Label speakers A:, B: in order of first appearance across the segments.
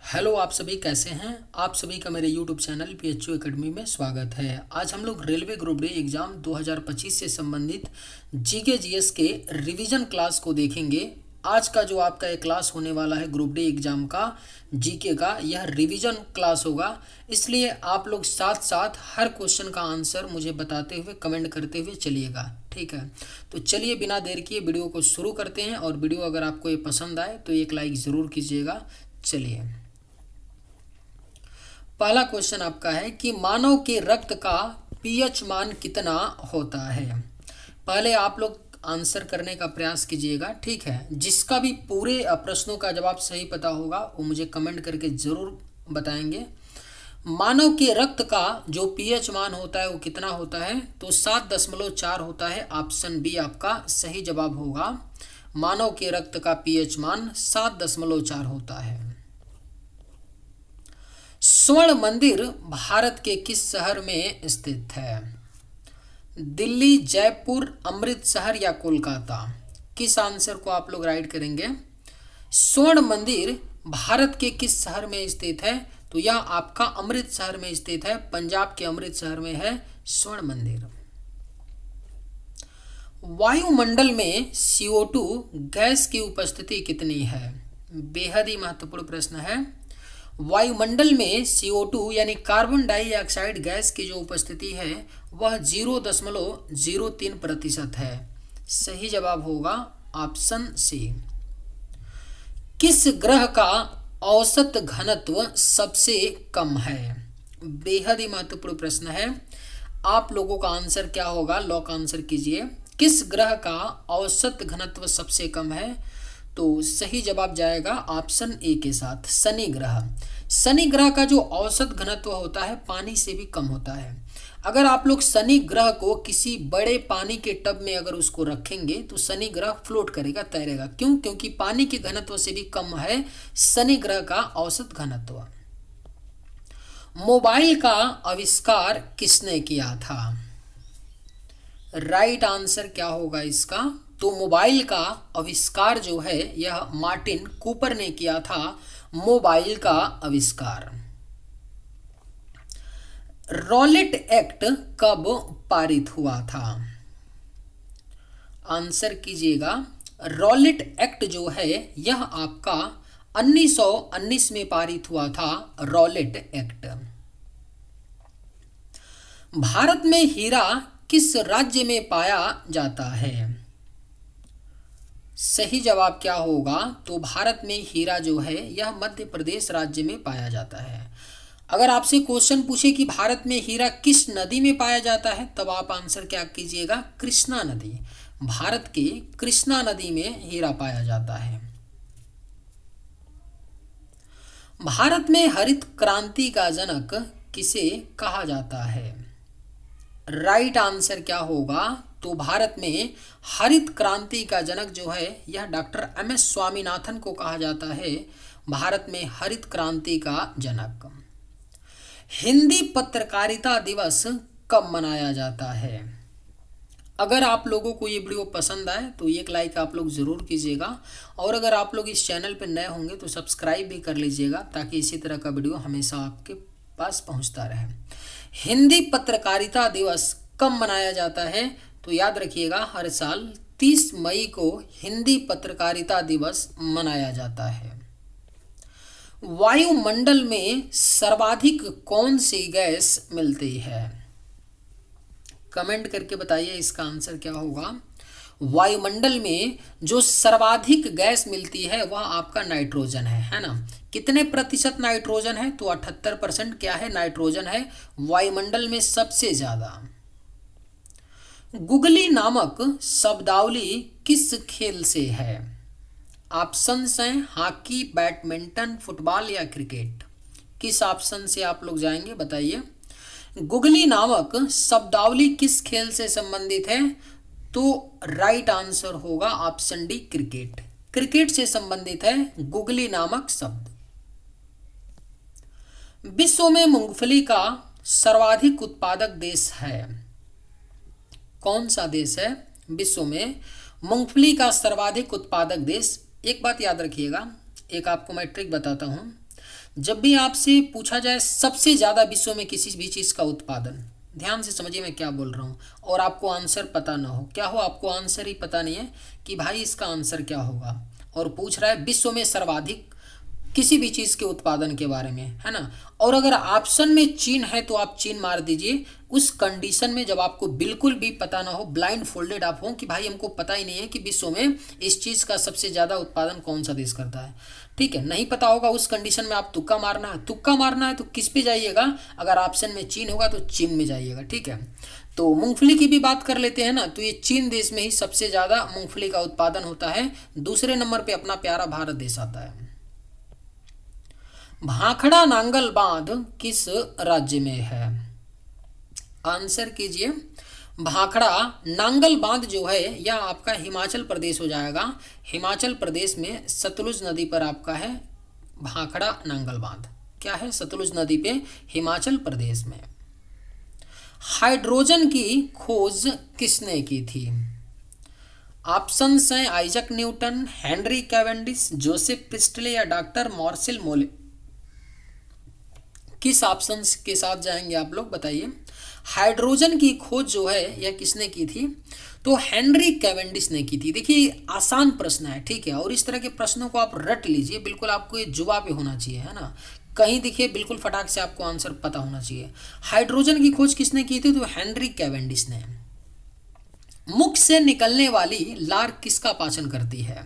A: Hello, आप सभी कैसे हैं। आप सभी का मेरे यूट्यूब चैनल PHU एकेडमी में स्वागत है। आज हम लोग रेलवे ग्रुप डी एग्ज़ाम 2025 से संबंधित जीके जीएस के रिवीजन क्लास को देखेंगे। आज का जो आपका ये क्लास होने वाला है ग्रुप डी एग्ज़ाम का जीके का, यह रिवीजन क्लास होगा। इसलिए आप लोग साथ साथ हर क्वेश्चन का आंसर मुझे बताते हुए कमेंट करते हुए चलिएगा, ठीक है। तो चलिए बिना देर किए वीडियो को शुरू करते हैं, और वीडियो अगर आपको ये पसंद आए तो एक लाइक ज़रूर कीजिएगा। चलिए, पहला क्वेश्चन आपका है कि मानव के रक्त का पीएच मान कितना होता है। पहले आप लोग आंसर करने का प्रयास कीजिएगा, ठीक है। जिसका भी पूरे प्रश्नों का जवाब सही पता होगा वो मुझे कमेंट करके ज़रूर बताएंगे। मानव के रक्त का जो पीएच मान होता है वो कितना होता है, तो 7.4 होता है। ऑप्शन बी आपका सही जवाब होगा। मानव के रक्त का पीएच मान 7.4 होता है। स्वर्ण मंदिर भारत के किस शहर में स्थित है। दिल्ली, जयपुर, अमृतसर या कोलकाता। किस आंसर को आप लोग राइट करेंगे। स्वर्ण मंदिर भारत के किस शहर में स्थित है, तो यह आपका अमृतसर में स्थित है। पंजाब के अमृतसर में है स्वर्ण मंदिर। वायुमंडल में CO2 गैस की उपस्थिति कितनी है। बेहद ही महत्वपूर्ण प्रश्न है। वायुमंडल में CO2 यानी कार्बन डाइऑक्साइड गैस की जो उपस्थिति है वह 0.03% है। सही जवाब होगा ऑप्शन सी। किस ग्रह का औसत घनत्व सबसे कम है। बेहद ही महत्वपूर्ण प्रश्न है। आप लोगों का आंसर क्या होगा, लॉक आंसर कीजिए। किस ग्रह का औसत घनत्व सबसे कम है, तो सही जवाब जाएगा ऑप्शन ए के साथ, शनि ग्रह। शनि ग्रह का जो औसत घनत्व होता है पानी से भी कम होता है। अगर आप लोग शनि ग्रह को किसी बड़े पानी के टब में अगर उसको रखेंगे तो शनि ग्रह फ्लोट करेगा, तैरेगा। क्यों? क्योंकि पानी के घनत्व से भी कम है शनि ग्रह का औसत घनत्व। मोबाइल का आविष्कार किसने किया था। राइट आंसर क्या होगा इसका, तो मोबाइल का आविष्कार जो है यह मार्टिन कूपर ने किया था। मोबाइल का आविष्कार। रॉलेट एक्ट कब पारित हुआ था। आंसर कीजिएगा। रॉलेट एक्ट जो है यह आपका 1919 में पारित हुआ था। Rowlatt act. भारत में हीरा किस राज्य में पाया जाता है। सही जवाब क्या होगा, तो भारत में हीरा जो है यह मध्य प्रदेश राज्य में पाया जाता है। अगर आपसे क्वेश्चन पूछे कि भारत में हीरा किस नदी में पाया जाता है, तब आप आंसर क्या कीजिएगा, कृष्णा नदी। भारत के कृष्णा नदी में हीरा पाया जाता है। भारत में हरित क्रांति का जनक किसे कहा जाता है। राइट आंसर क्या होगा, तो भारत में हरित क्रांति का जनक जो है यह डॉक्टर MS स्वामीनाथन को कहा जाता है। भारत में हरित क्रांति का जनक। हिंदी पत्रकारिता दिवस कब मनाया जाता है। अगर आप लोगों को ये वीडियो पसंद आए तो एक लाइक आप लोग ज़रूर कीजिएगा, और अगर आप लोग इस चैनल पर नए होंगे तो सब्सक्राइब भी कर लीजिएगा, ताकि इसी तरह का वीडियो हमेशा आपके पास पहुंचता रहे। हिंदी पत्रकारिता दिवस कब मनाया जाता है, तो याद रखिएगा हर साल 30 मई को हिंदी पत्रकारिता दिवस मनाया जाता है। वायुमंडल में सर्वाधिक कौन सी गैस मिलती है। कमेंट करके बताइए इसका आंसर क्या होगा। वायुमंडल में जो सर्वाधिक गैस मिलती है वह आपका नाइट्रोजन है ना। कितने प्रतिशत नाइट्रोजन है, तो 78% क्या है, नाइट्रोजन है वायुमंडल में सबसे ज्यादा। गुगली नामक शब्दावली किस खेल से है। ऑप्शंस हैं हॉकी, बैडमिंटन, फुटबॉल या क्रिकेट। किस ऑप्शन से आप लोग जाएंगे बताइए। गुगली नामक शब्दावली किस खेल से संबंधित है, तो राइट आंसर होगा ऑप्शन डी, क्रिकेट। क्रिकेट से संबंधित है गुगली नामक शब्द। विश्व में मूंगफली का सर्वाधिक उत्पादक देश है। कौन सा देश है विश्व में मूंगफली का सर्वाधिक उत्पादक देश। एक बात याद रखिएगा, एक आपको मैं ट्रिक बताता हूं। जब भी आपसे पूछा जाए सबसे ज़्यादा विश्व में किसी भी चीज़ का उत्पादन, ध्यान से समझिए मैं क्या बोल रहा हूँ, और आपको आंसर पता ना हो, क्या हो, आपको आंसर ही पता नहीं है कि भाई इसका आंसर क्या होगा, और पूछ रहा है विश्व में सर्वाधिक किसी भी चीज़ के उत्पादन के बारे में, है ना। और अगर ऑप्शन में चीन है तो आप चीन मार दीजिए। उस कंडीशन में जब आपको बिल्कुल भी पता ना हो, ब्लाइंड फोल्डेड आप हो कि भाई हमको पता ही नहीं है कि विश्व में इस चीज़ का सबसे ज़्यादा उत्पादन कौन सा देश करता है, ठीक है, नहीं पता होगा, उस कंडीशन में आप तुक्का मारना है। तुक्का मारना है तो किस पे जाइएगा, अगर ऑप्शन में चीन होगा तो चीन में जाइएगा, ठीक है। तो मूंगफली की भी बात कर लेते हैं ना, तो ये चीन देश में ही सबसे ज़्यादा मूंगफली का उत्पादन होता है। दूसरे नंबर पे अपना प्यारा भारत देश आता है। भाखड़ा नांगल बांध किस राज्य में है, आंसर कीजिए। भाखड़ा नांगल बांध जो है यह आपका हिमाचल प्रदेश हो जाएगा। हिमाचल प्रदेश में सतलुज नदी पर आपका है भाखड़ा नांगल बांध, क्या है, सतलुज नदी पे, हिमाचल प्रदेश में। हाइड्रोजन की खोज किसने की थी, ऑप्शंस हैं Isaac Newton, Henry Cavendish, Joseph Presley या डॉक्टर मार्शल मोले। किस ऑप्शन के साथ जाएंगे आप लोग बताइए। हाइड्रोजन की खोज जो है यह किसने की थी, तो हेनरी कैवेंडिश ने की थी। देखिए आसान प्रश्न है, ठीक है, और इस तरह के प्रश्नों को आप रट लीजिए, बिल्कुल आपको ये जुबा पे होना चाहिए, है ना, कहीं देखिए बिल्कुल फटाक से आपको आंसर पता होना चाहिए। हाइड्रोजन की खोज किसने की थी, तो हेनरी कैवेंडिश ने। मुख से निकलने वाली लार किसका पाचन करती है,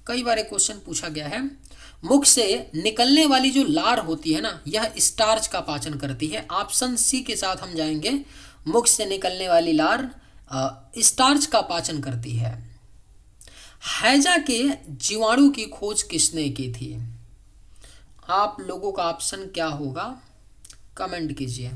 A: कई बार एक क्वेश्चन पूछा गया है। मुख से निकलने वाली जो लार होती है ना, यह स्टार्च का पाचन करती है। ऑप्शन सी के साथ हम जाएंगे। मुख से निकलने वाली लार स्टार्च का पाचन करती है। हैजा के जीवाणु की खोज किसने की थी, आप लोगों का ऑप्शन क्या होगा, कमेंट कीजिए।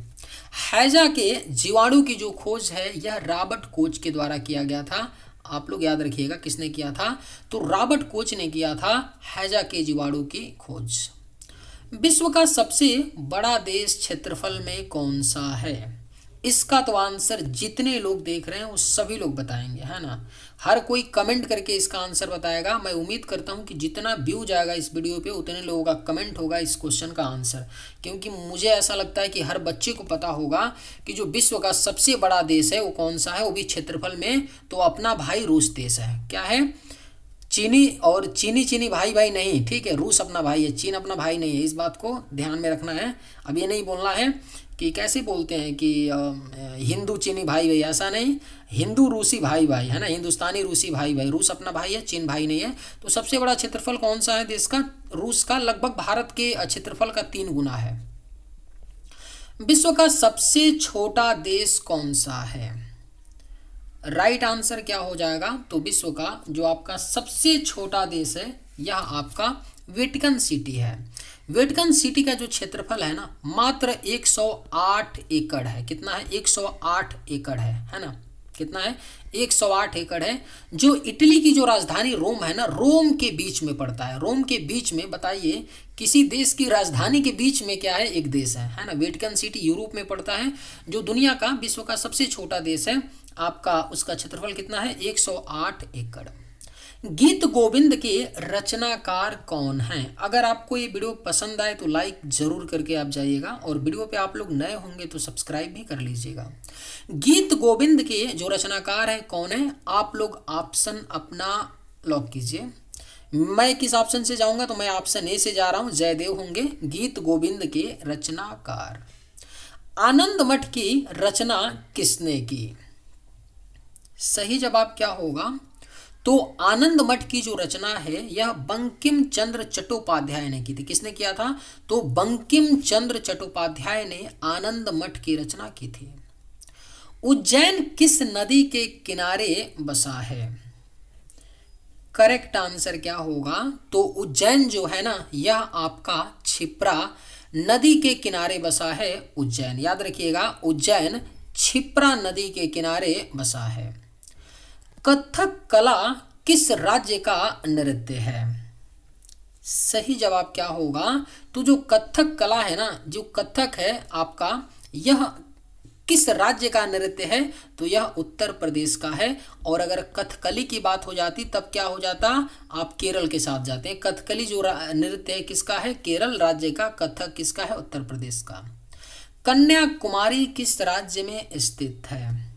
A: हैजा के जीवाणु की जो खोज है यह रॉबर्ट कोच के द्वारा किया गया था। आप लोग याद रखिएगा किसने किया था, तो रॉबर्ट कोच ने किया था हैजा के जीवाणु की खोज। विश्व का सबसे बड़ा देश क्षेत्रफल में कौन सा है, इसका तो आंसर जितने लोग देख रहे हैं वो सभी लोग बताएंगे, है ना, हर कोई कमेंट करके इसका आंसर बताएगा। मैं उम्मीद करता हूँ कि जितना व्यू जाएगा इस वीडियो पे उतने लोगों का कमेंट होगा इस क्वेश्चन का आंसर, क्योंकि मुझे ऐसा लगता है कि हर बच्चे को पता होगा कि जो विश्व का सबसे बड़ा देश है वो कौन सा है, वो भी क्षेत्रफल में, तो अपना भाई रूस देश है। क्या है, चीनी, और चीनी चीनी भाई भाई नहीं, ठीक है, रूस अपना भाई है, चीन अपना भाई नहीं है, इस बात को ध्यान में रखना है। अब ये नहीं बोलना है कि कैसे बोलते हैं कि हिंदू चीनी भाई भाई, ऐसा नहीं, हिंदू रूसी भाई भाई, है ना, हिंदुस्तानी रूसी भाई भाई, रूस अपना भाई है, चीन भाई नहीं है। तो सबसे बड़ा क्षेत्रफल कौन सा है देश का, रूस का, लगभग भारत के क्षेत्रफल का 3 गुना है। विश्व का सबसे छोटा देश कौन सा है, राइट आंसर क्या हो जाएगा, तो विश्व का जो आपका सबसे छोटा देश है यह आपका वेटिकन सिटी है। वेटिकन सिटी का जो क्षेत्रफल है ना मात्र 108 एकड़ है। कितना है, 108 एकड़ है ना, कितना है, 108 एकड़ है, जो इटली की जो राजधानी रोम है ना, रोम के बीच में पड़ता है। रोम के बीच में, बताइए किसी देश की राजधानी के बीच में क्या है, एक देश है ना। वेटिकन सिटी यूरोप में पड़ता है, जो दुनिया का, विश्व का सबसे छोटा देश है आपका, उसका क्षेत्रफल कितना है, 108 एकड़। गीत गोविंद के रचनाकार कौन हैं, अगर आपको ये वीडियो पसंद आए तो लाइक जरूर करके आप जाइएगा, और वीडियो पे आप लोग नए होंगे तो सब्सक्राइब भी कर लीजिएगा। गीत गोविंद के जो रचनाकार हैं कौन है, आप लोग ऑप्शन अपना लॉक कीजिए। मैं किस ऑप्शन से जाऊंगा, तो मैं ऑप्शन ए से जा रहा हूं, जयदेव होंगे गीत गोविंद के रचनाकार। आनंद मठ की रचना किसने की, सही जवाब क्या होगा, तो आनंद मठ की जो रचना है यह बंकिम चंद्र चट्टोपाध्याय ने की थी। किसने किया था, तो बंकिम चंद्र चट्टोपाध्याय ने आनंद मठ की रचना की थी। उज्जैन किस नदी के किनारे बसा है, करेक्ट आंसर क्या होगा, तो उज्जैन जो है ना यह आपका क्षिप्रा नदी के किनारे बसा है। उज्जैन याद रखिएगा, उज्जैन क्षिप्रा नदी के किनारे बसा है। कथक कला किस राज्य का नृत्य है, सही जवाब क्या होगा, तो जो कथक कला है ना, जो कथक है आपका, यह किस राज्य का नृत्य है? तो यह उत्तर प्रदेश का है। और अगर कथकली की बात हो जाती तब क्या हो जाता? आप केरल के साथ जाते हैं। कथकली जो नृत्य है किसका है? केरल राज्य का। कथक किसका है? उत्तर प्रदेश का। कन्याकुमारी किस राज्य में स्थित है?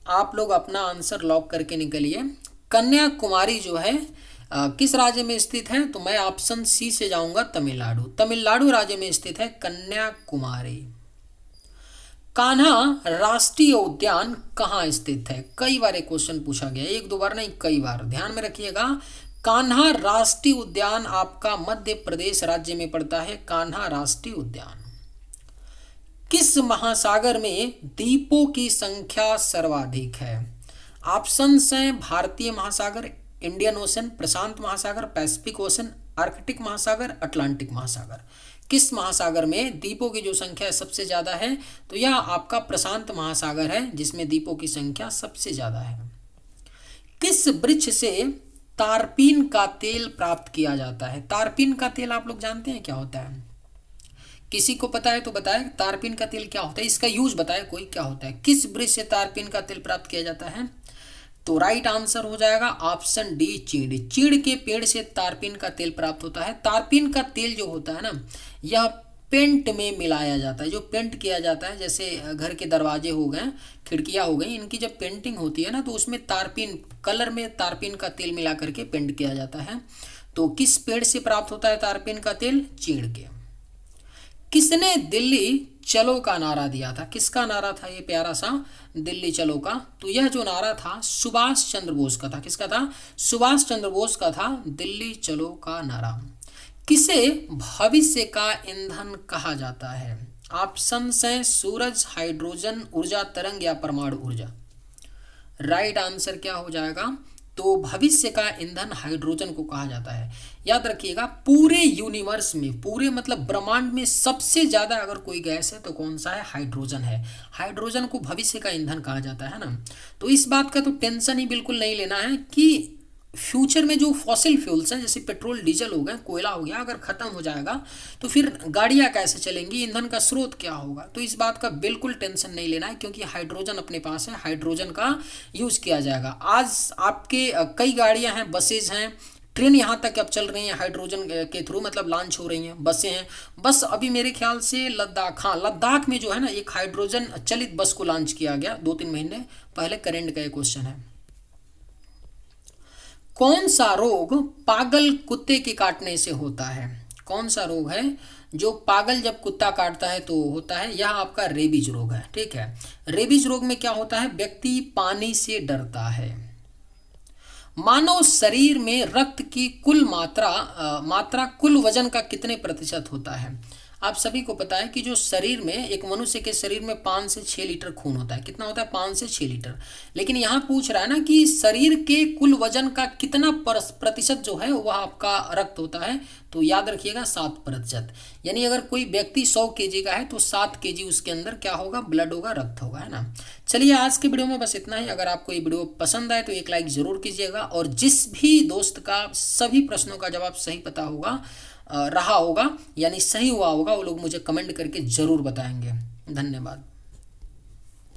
A: आप लोग अपना आंसर लॉक करके निकलिए। कन्याकुमारी जो है किस राज्य में स्थित है? तो मैं ऑप्शन सी से जाऊंगा, तमिलनाडु। तमिलनाडु राज्य में स्थित है कन्याकुमारी। कान्हा राष्ट्रीय उद्यान कहाँ स्थित है? कई बार एक क्वेश्चन पूछा गया, एक दो बार नहीं, कई बार, ध्यान में रखिएगा। कान्हा राष्ट्रीय उद्यान आपका मध्य प्रदेश राज्य में पड़ता है। कान्हा राष्ट्रीय उद्यान। किस महासागर में द्वीपों की संख्या सर्वाधिक है? ऑप्शंस हैं भारतीय महासागर, इंडियन ओशन, प्रशांत महासागर, पैसिफिक ओशन, आर्कटिक महासागर, अटलांटिक महासागर। किस महासागर में द्वीपों की जो संख्या सबसे ज्यादा है? तो यह आपका प्रशांत महासागर है, जिसमें द्वीपों की संख्या सबसे ज्यादा है। किस वृक्ष से तारपीन का तेल प्राप्त किया जाता है? तारपीन का तेल आप लोग जानते हैं क्या होता है? किसी को पता है तो बताए, तारपीन का तेल क्या होता है, इसका यूज बताए कोई, क्या होता है? किस वृक्ष से तारपीन का तेल प्राप्त किया जाता है? तो राइट आंसर हो जाएगा ऑप्शन डी, चीड़। चीड़ के पेड़ से तारपीन का तेल प्राप्त होता है। तारपीन का तेल जो होता है ना, यह पेंट में मिलाया जाता है। जो पेंट किया जाता है, जैसे घर के दरवाजे हो गए, खिड़कियां हो गई, इनकी जब पेंटिंग होती है ना, तो उसमें तारपीन, कलर में तारपीन का तेल मिला करके पेंट किया जाता है। तो किस पेड़ से प्राप्त होता है तारपीन का तेल? चीड़ के। किसने दिल्ली चलो का नारा दिया था? किसका नारा था ये प्यारा सा दिल्ली चलो का? तो यह जो नारा था सुभाष चंद्र बोस का था। किसका था? सुभाष चंद्र बोस का था दिल्ली चलो का नारा। किसे भविष्य का ईंधन कहा जाता है? ऑप्शन हैं सूरज, हाइड्रोजन, ऊर्जा तरंग या परमाणु ऊर्जा। राइट आंसर क्या हो जाएगा? तो भविष्य का ईंधन हाइड्रोजन को कहा जाता है। याद रखिएगा, पूरे यूनिवर्स में, पूरे मतलब ब्रह्मांड में सबसे ज्यादा अगर कोई गैस है तो कौन सा है? हाइड्रोजन है। हाइड्रोजन को भविष्य का ईंधन कहा जाता है ना। तो इस बात का तो टेंशन ही बिल्कुल नहीं लेना है कि फ्यूचर में जो फॉसिल फ्यूल्स हैं, जैसे पेट्रोल डीजल हो गए, कोयला हो गया, अगर खत्म हो जाएगा तो फिर गाड़ियां कैसे चलेंगी? ईंधन का स्रोत क्या होगा? तो इस बात का बिल्कुल टेंशन नहीं लेना है, क्योंकि हाइड्रोजन अपने पास है, हाइड्रोजन का यूज किया जाएगा। आज आपके कई गाड़ियां हैं, बसेज हैं, ट्रेन यहाँ तक अब चल रही हैं हाइड्रोजन के थ्रू, मतलब लॉन्च हो रही हैं, बसें हैं। बस अभी मेरे ख्याल से लद्दाख, हाँ लद्दाख में जो है ना, एक हाइड्रोजन चलित बस को लॉन्च किया गया 2-3 महीने पहले। करेंट का एक क्वेश्चन है। कौन सा रोग पागल कुत्ते के काटने से होता है? कौन सा रोग है जो पागल जब कुत्ता काटता है तो होता है? यह आपका रेबीज रोग है। ठीक है, रेबीज रोग में क्या होता है? व्यक्ति पानी से डरता है। मानव शरीर में रक्त की कुल मात्रा कुल वजन का कितने प्रतिशत होता है? आप सभी को पता है कि जो शरीर में, एक मनुष्य के शरीर में 5 से 6 लीटर खून होता है। कितना होता है? 5 से 6 लीटर। लेकिन यहाँ पूछ रहा है ना कि शरीर के कुल वजन का कितना प्रतिशत जो है वह आपका रक्त होता है। तो याद रखिएगा 7%। यानी अगर कोई व्यक्ति 100 kg का है तो 7 kg उसके अंदर क्या होगा? ब्लड होगा, रक्त होगा, है ना। चलिए आज के वीडियो में बस इतना ही। अगर आपको ये वीडियो पसंद आए तो एक लाइक जरूर कीजिएगा, और जिस भी दोस्त का सभी प्रश्नों का जवाब सही पता होगा, रहा होगा, यानी सही हुआ होगा, वो लोग मुझे कमेंट करके जरूर बताएंगे। धन्यवाद।